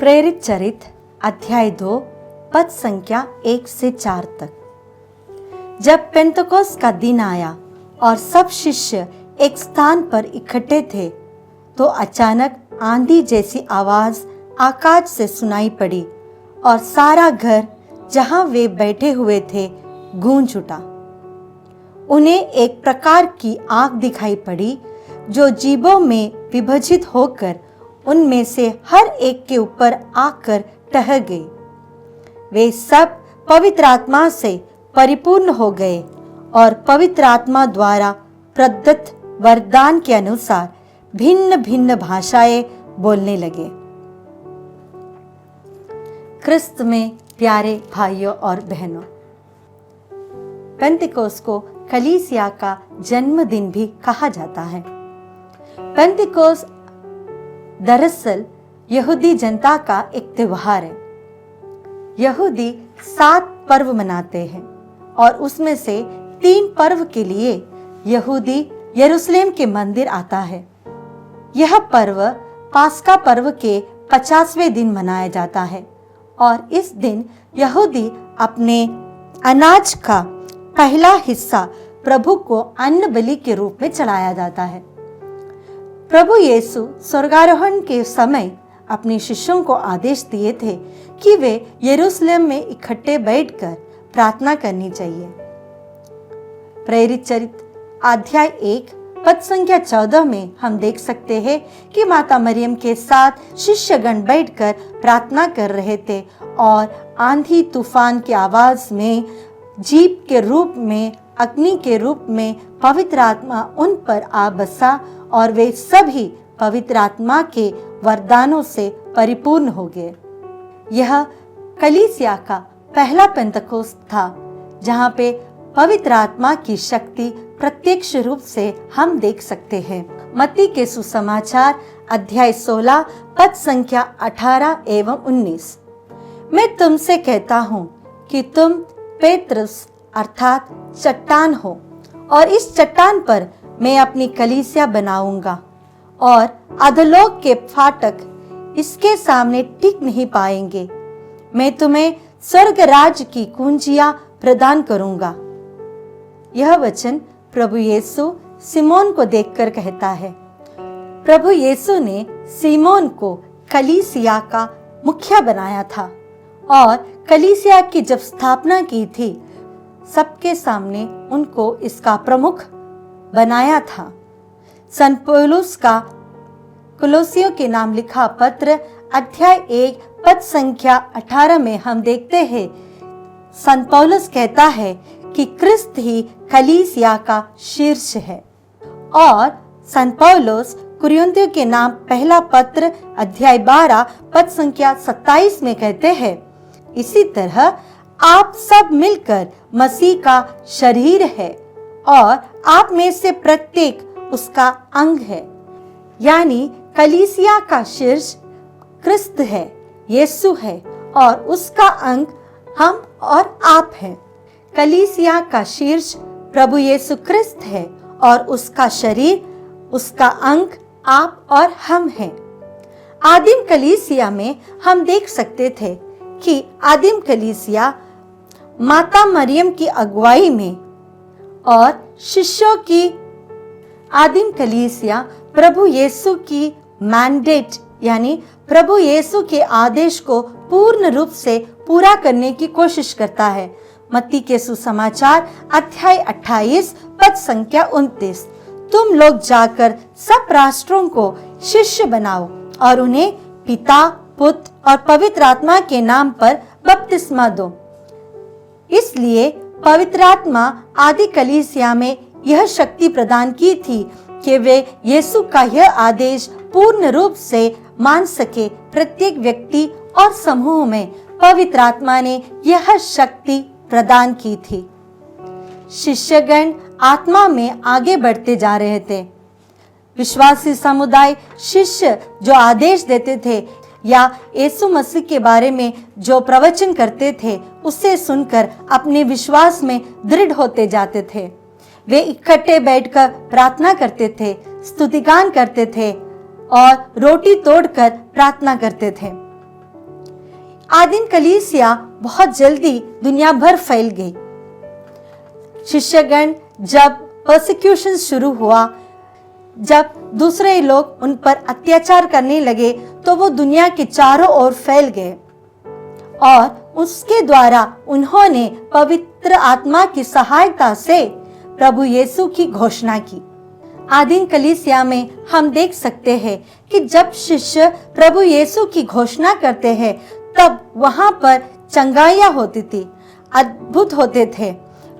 प्रेरित चरित्र अध्याय 2 पद संख्या 1 से 4 तक। जब पेंतकोस्त का दिन आया और सब शिष्य एक स्थान पर इकट्ठे थे, तो अचानक आंधी जैसी आवाज आकाश से सुनाई पड़ी और सारा घर जहां वे बैठे हुए थे गूंज उठा। उन्हें एक प्रकार की आग दिखाई पड़ी जो जीवों में विभाजित होकर उनमें से हर एक के ऊपर आकर ठहर गई। वे सब पवित्र आत्मा से परिपूर्ण हो गए और पवित्र आत्मा द्वारा प्रदत्त वरदान के अनुसार भिन्न भिन्न भाषाएं बोलने लगे। क्रिस्त में प्यारे भाइयों और बहनों, पेंतिकोस्त को कलीसिया का जन्मदिन भी कहा जाता है। पेंतिकोस्त दरअसल यहूदी जनता का एक त्योहार है। यहूदी 7 पर्व मनाते हैं और उसमें से 3 पर्व के लिए यहूदी यरूशलेम के मंदिर आता है। यह पर्व पास्का पर्व के 50वें दिन मनाया जाता है और इस दिन यहूदी अपने अनाज का पहला हिस्सा प्रभु को अन्न बलि के रूप में चढ़ाया जाता है। प्रभु यीशु स्वर्गारोहण के समय अपने शिष्यों को आदेश दिए थे कि वे यरूशलेम में इकट्ठे बैठकर प्रार्थना करनी चाहिए। प्रेरित चरित्र अध्याय 1 पद संख्या 14 में हम देख सकते हैं कि माता मरियम के साथ शिष्यगण बैठकर प्रार्थना कर रहे थे और आंधी तूफान की आवाज में, जीप के रूप में, अग्नि के रूप में पवित्र आत्मा उन पर आ बसा और वे सभी पवित्र आत्मा के वरदानों से परिपूर्ण हो गए। यह कलीसिया का पहला पेंतकोस्त था जहां पे पवित्र आत्मा की शक्ति प्रत्यक्ष रूप से हम देख सकते हैं। मत्ती के सुसमाचार अध्याय 16 पद संख्या 18 एवं 19। मैं तुमसे कहता हूँ कि तुम पेत्रस अर्थात चट्टान हो और इस चट्टान पर मैं अपनी कलीसिया बनाऊंगा और अधोलोक के फाटक इसके सामने टिक नहीं पाएंगे। मैं तुम्हें स्वर्ग राज्य की कुंजियां प्रदान करूंगा। यह वचन प्रभु यीशु सिमोन को देखकर कहता है। प्रभु यीशु ने सिमोन को कलीसिया का मुखिया बनाया था और कलीसिया की जब स्थापना की थी, सबके सामने उनको इसका प्रमुख बनाया था। संत पौलुस का कुलोसियों के नाम लिखा पत्र अध्याय 1 पद संख्या 18 में हम देखते हैं, संत पौलुस कहता है कि क्रिस्त ही कलीसिया का शीर्ष है। और संत पौलुस कुरिन्थियों के नाम पहला पत्र अध्याय 12 पद संख्या 27 में कहते हैं, इसी तरह आप सब मिलकर मसीह का शरीर है और आप में से प्रत्येक उसका अंग है। यानी कलीसिया का शीर्ष क्रिस्त है, यीशु है और उसका अंग हम और आप हैं। कलीसिया का शीर्ष प्रभु यीशु क्रिस्त है और उसका शरीर, उसका अंग आप और हम हैं। आदिम कलीसिया में हम देख सकते थे कि आदिम कलीसिया माता मरियम की अगुवाई में और शिष्यों की आदिम कलीसिया प्रभु यीशु की मैंडेट यानी प्रभु यीशु के आदेश को पूर्ण रूप से पूरा करने की कोशिश करता है। मत्ती के सुसमाचार अध्याय 28 पद संख्या 29। तुम लोग जाकर सब राष्ट्रों को शिष्य बनाओ और उन्हें पिता, पुत्र और पवित्र आत्मा के नाम पर बपतिस्मा दो। इसलिए पवित्र आत्मा आदि कलीसिया में यह शक्ति प्रदान की थी कि वे यीशु का यह आदेश पूर्ण रूप से मान सके। प्रत्येक व्यक्ति और समूह में पवित्र आत्मा ने यह शक्ति प्रदान की थी। शिष्यगण आत्मा में आगे बढ़ते जा रहे थे। विश्वासी समुदाय शिष्य जो आदेश देते थे या यीशु मसीह के बारे में जो प्रवचन करते थे, उसे सुनकर अपने विश्वास में दृढ़ होते जाते थे। वे इकट्ठे बैठकर प्रार्थना करते थे, स्तुतिगान करते थे और रोटी तोड़कर प्रार्थना करते थे। आदिम कलीसिया बहुत जल्दी दुनिया भर फैल गई। शिष्यगण जब परसिक्यूशन शुरू हुआ, जब दूसरे लोग उन पर अत्याचार करने लगे, तो वो दुनिया के चारों ओर फैल गए और उसके द्वारा उन्होंने पवित्र आत्मा की सहायता से प्रभु यीशु की घोषणा की। आदिम कलीसिया में हम देख सकते हैं कि जब शिष्य प्रभु यीशु की घोषणा करते हैं, तब वहां पर चंगाइयां होती थी, अद्भुत होते थे,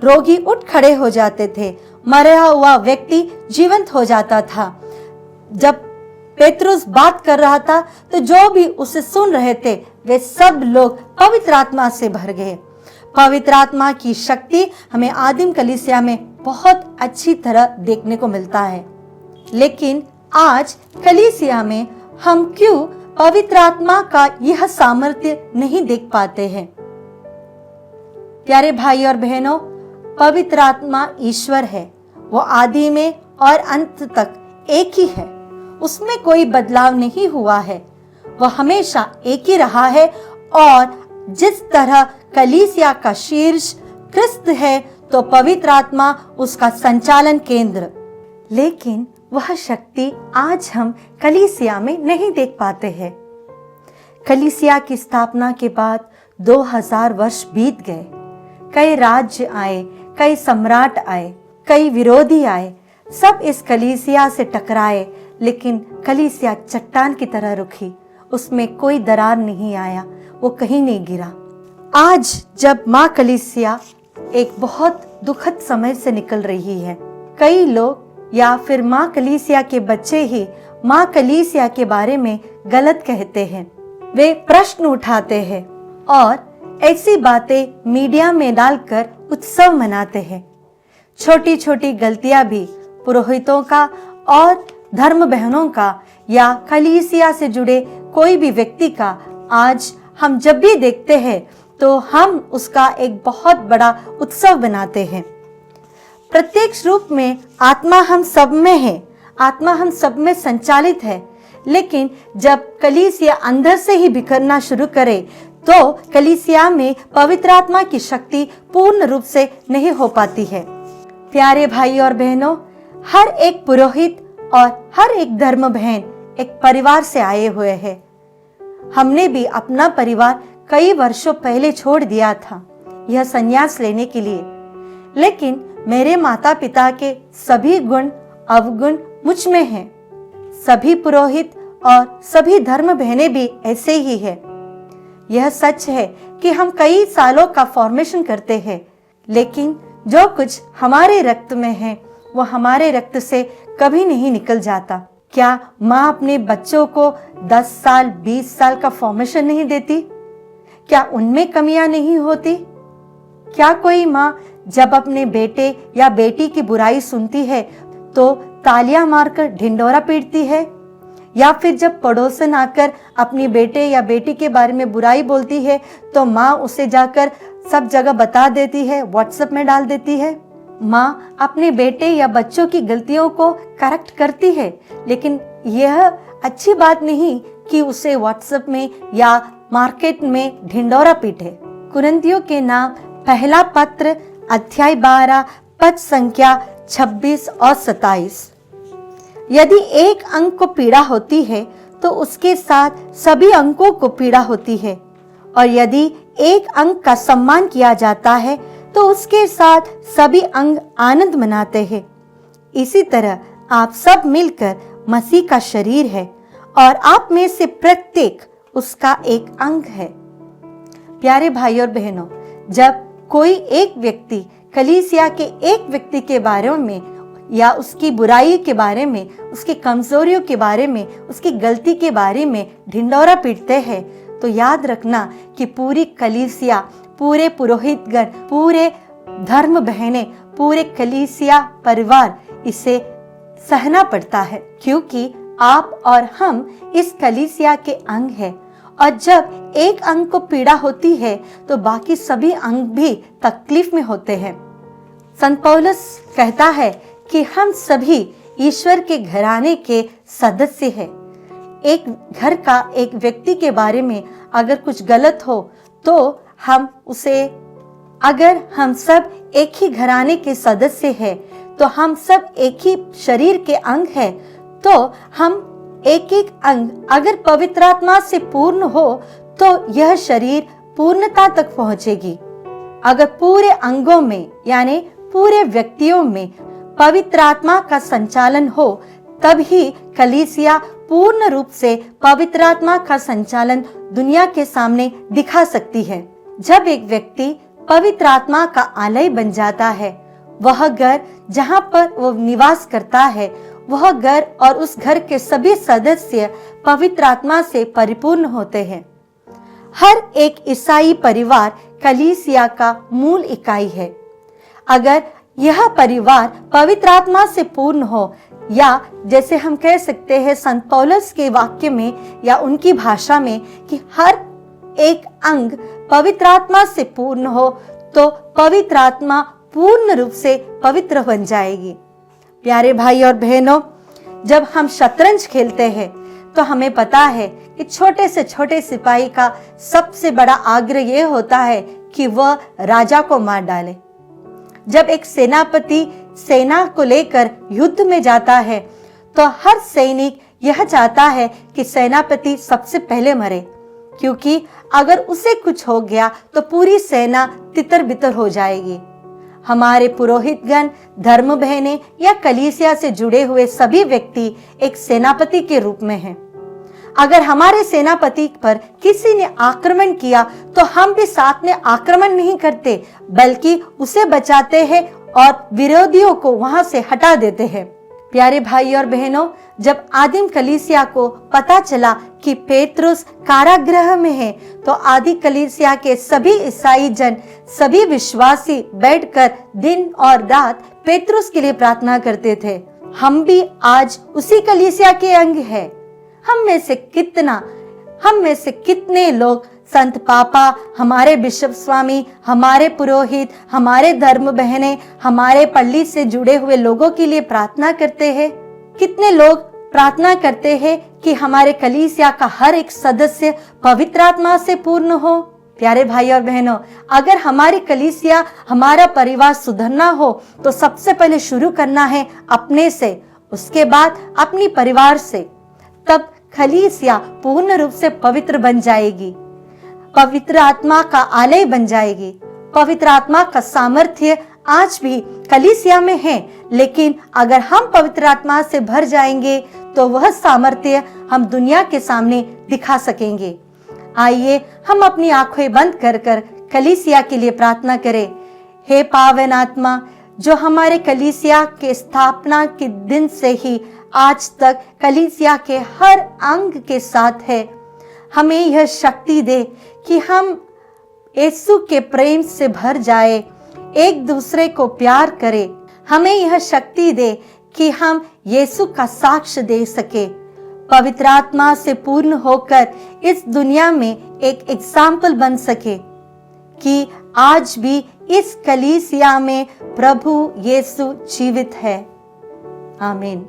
रोगी उठ खड़े हो जाते थे, मरा हुआ व्यक्ति जीवंत हो जाता था। जब पेतरुस बात कर रहा था, तो जो भी उसे सुन रहे थे वे सब लोग पवित्र आत्मा से भर गए। पवित्र आत्मा की शक्ति हमें आदिम कलीसिया में बहुत अच्छी तरह देखने को मिलता है। लेकिन आज कलीसिया में हम क्यों पवित्र आत्मा का यह सामर्थ्य नहीं देख पाते हैं? प्यारे भाई और बहनों, पवित्र आत्मा ईश्वर है। वो आदि में और अंत तक एक ही है, उसमें कोई बदलाव नहीं हुआ है। वह हमेशा एक ही रहा है और जिस तरह कलीसिया का शीर्ष क्रिस्त है, तो पवित्र आत्मा उसका संचालन केंद्र। लेकिन वह शक्ति आज हम कलीसिया में नहीं देख पाते हैं। कलीसिया की स्थापना के बाद 2000 वर्ष बीत गए। कई राज्य आए, कई सम्राट आए, कई विरोधी आए, सब इस कलीसिया से टकराए, लेकिन कलीसिया चट्टान की तरह रुकी। उसमें कोई दरार नहीं आया, वो कहीं नहीं गिरा। आज जब माँ कलीसिया एक बहुत दुखद समय से निकल रही है, कई लोग या फिर माँ कलीसिया के बच्चे ही माँ कलीसिया के बारे में गलत कहते हैं। वे प्रश्न उठाते हैं और ऐसी बातें मीडिया में डालकर उत्सव मनाते हैं। छोटी छोटी गलतियां भी पुरोहितों का और धर्म बहनों का या कलीसिया से जुड़े कोई भी व्यक्ति का आज हम जब भी देखते हैं तो हम उसका एक बहुत बड़ा उत्सव बनाते हैं। प्रत्यक्ष रूप में आत्मा हम सब में है, आत्मा हम सब में संचालित है, लेकिन जब कलीसिया अंदर से ही बिखरना शुरू करे तो कलीसिया में पवित्र आत्मा की शक्ति पूर्ण रूप से नहीं हो पाती है। प्यारे भाई और बहनों, हर एक पुरोहित और हर एक धर्म बहन एक परिवार से आए हुए हैं। हमने भी अपना परिवार कई वर्षों पहले छोड़ दिया था यह संन्यास लेने के लिए, लेकिन मेरे माता पिता के सभी गुण अवगुण मुझ में हैं। सभी पुरोहित और सभी धर्म बहनें भी ऐसे ही है। यह सच है कि हम कई सालों का फॉर्मेशन करते हैं, लेकिन जो कुछ हमारे रक्त में है वो हमारे रक्त से कभी नहीं निकल जाता। क्या माँ अपने बच्चों को 10 साल 20 साल का फॉर्मेशन नहीं देती? क्या उनमें कमियां नहीं होती? क्या कोई माँ जब अपने बेटे या बेटी की बुराई सुनती है तो तालियां मारकर ढिंडोरा पीटती है? या फिर जब पड़ोसन आकर अपनी बेटे या बेटी के बारे में बुराई बोलती है तो माँ उसे जाकर सब जगह बता देती है, व्हाट्सएप में डाल देती है? माँ अपने बेटे या बच्चों की गलतियों को करेक्ट करती है, लेकिन यह अच्छी बात नहीं कि उसे व्हाट्सएप में या मार्केट में ढिंडोरा पीटे। कुरिन्थियों के नाम पहला पत्र अध्याय 12 पद संख्या 26 और 27। यदि एक अंग को पीड़ा होती है तो उसके साथ सभी अंगों को पीड़ा होती है, और यदि एक अंग का सम्मान किया जाता है तो उसके साथ सभी अंग आनंद मनाते हैं। इसी तरह आप सब मिलकर मसीह का शरीर है और आप में से प्रत्येक उसका एक अंग है। प्यारे भाई और बहनों, जब कोई एक व्यक्ति कलीसिया के एक व्यक्ति के बारे में या उसकी बुराई के बारे में, उसकी कमजोरियों के बारे में, उसकी गलती के बारे में ढिंडोरा पीटते हैं, तो याद रखना कि पूरी कलीसिया, पूरे पुरोहितगण, पूरे धर्म बहनें, पूरे कलीसिया परिवार इसे सहना पड़ता है, क्योंकि आप और हम इस कलीसिया के अंग हैं। और जब एक अंग को पीड़ा होती है तो बाकी सभी अंग भी तकलीफ में होते हैं। संत पौलुस कहता है कि हम सभी ईश्वर के घराने के सदस्य हैं। एक घर का एक व्यक्ति के बारे में अगर कुछ गलत हो तो हम उसे, अगर हम सब एक ही घराने के सदस्य हैं, तो हम सब एक ही शरीर के अंग हैं, तो हम एक एक अंग अगर पवित्र आत्मा से पूर्ण हो तो यह शरीर पूर्णता तक पहुंचेगी। अगर पूरे अंगों में यानी पूरे व्यक्तियों में पवित्र आत्मा का संचालन हो, तब ही कलीसिया पूर्ण रूप से पवित्र आत्मा का संचालन दुनिया के सामने दिखा सकती है। जब एक व्यक्ति पवित्र आत्मा का आलय बन जाता है, वह घर जहाँ पर वो निवास करता है, वह घर और उस घर के सभी सदस्य पवित्र आत्मा से परिपूर्ण होते हैं। हर एक ईसाई परिवार कलीसिया का मूल इकाई है। अगर यह परिवार पवित्र आत्मा से पूर्ण हो, या जैसे हम कह सकते हैं संत पौलुस के वाक्य में या उनकी भाषा में कि हर एक अंग पवित्र आत्मा से पूर्ण हो, तो पवित्र आत्मा पूर्ण रूप से पवित्र बन जाएगी। प्यारे भाई और बहनों, जब हम शतरंज खेलते हैं तो हमें पता है कि छोटे से छोटे सिपाही का सबसे बड़ा आग्रह यह होता है कि वह राजा को मार डाले। जब एक सेनापति सेना को लेकर युद्ध में जाता है तो हर सैनिक यह चाहता है कि सेनापति सबसे पहले मरे, क्योंकि अगर उसे कुछ हो गया तो पूरी सेना तितर बितर हो जाएगी। हमारे पुरोहितगण, धर्म बहनें या कलीसिया से जुड़े हुए सभी व्यक्ति एक सेनापति के रूप में हैं। अगर हमारे सेनापति पर किसी ने आक्रमण किया तो हम भी साथ में आक्रमण नहीं करते, बल्कि उसे बचाते हैं और विरोधियों को वहां से हटा देते हैं। प्यारे भाई और बहनों, जब आदिम कलीसिया को पता चला कि पेत्रुस कारागृह में है, तो आदि कलीसिया के सभी ईसाई जन, सभी विश्वासी बैठकर दिन और रात पेत्रुस के लिए प्रार्थना करते थे। हम भी आज उसी कलीसिया के अंग हैं। हम में से कितने लोग संत पापा, हमारे बिशप स्वामी, हमारे पुरोहित, हमारे धर्म बहनें, हमारे पल्ली से जुड़े हुए लोगों के लिए प्रार्थना करते हैं? कितने लोग प्रार्थना करते हैं कि हमारे कलीसिया का हर एक सदस्य पवित्र आत्मा से पूर्ण हो? प्यारे भाई और बहनों, अगर हमारी कलीसिया, हमारा परिवार सुधरना हो तो सबसे पहले शुरू करना है अपने से, उसके बाद अपनी परिवार से। तब कलीसिया पूर्ण रूप से पवित्र बन जाएगी, पवित्र आत्मा का आलय बन जाएगी। पवित्र आत्मा का सामर्थ्य आज भी कलीसिया में है, लेकिन अगर हम पवित्र आत्मा से भर जाएंगे तो वह सामर्थ्य हम दुनिया के सामने दिखा सकेंगे। आइए हम अपनी आंखें बंद कर कर कलीसिया के लिए प्रार्थना करें। हे पावन आत्मा, जो हमारे कलीसिया के स्थापना के दिन से ही आज तक कलीसिया के हर अंग के साथ है, हमें यह शक्ति दे कि हम यीशु के प्रेम से भर जाए, एक दूसरे को प्यार करें। हमें यह शक्ति दे कि हम यीशु का साक्ष्य दे सके, पवित्र आत्मा से पूर्ण होकर इस दुनिया में एक एग्जाम्पल बन सके कि आज भी इस कलीसिया में प्रभु यीशु जीवित है। आमीन।